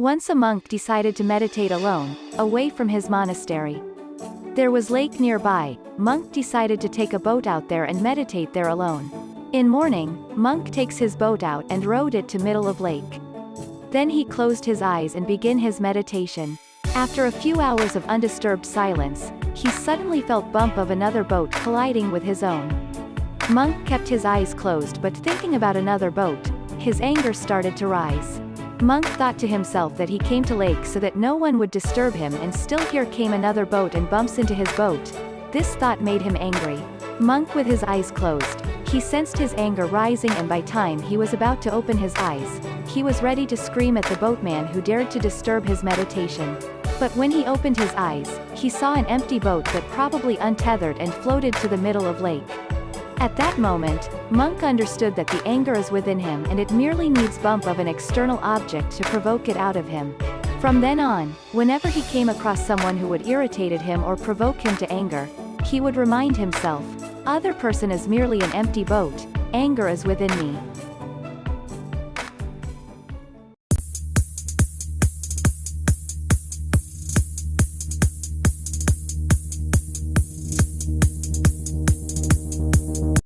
Once a monk decided to meditate alone, away from his monastery. There was lake nearby. Monk decided to take a boat out there and meditate there alone. In morning, monk takes his boat out and rowed it to middle of lake. Then he closed his eyes and began his meditation. After a few hours of undisturbed silence, he suddenly felt bump of another boat colliding with his own. Monk kept his eyes closed, but thinking about another boat, his anger started to rise. Monk thought to himself that he came to lake so that no one would disturb him, and still here came another boat and bumps into his boat. This thought made him angry. Monk with his eyes closed, he sensed his anger rising, and by time he was about to open his eyes, he was ready to scream at the boatman who dared to disturb his meditation. But when he opened his eyes, he saw an empty boat that probably untethered and floated to the middle of lake. At that moment, Monk understood that the anger is within him and it merely needs bump of an external object to provoke it out of him. From then on, whenever he came across someone who would irritated him or provoke him to anger, he would remind himself, "Other person is merely an empty boat, anger is within me."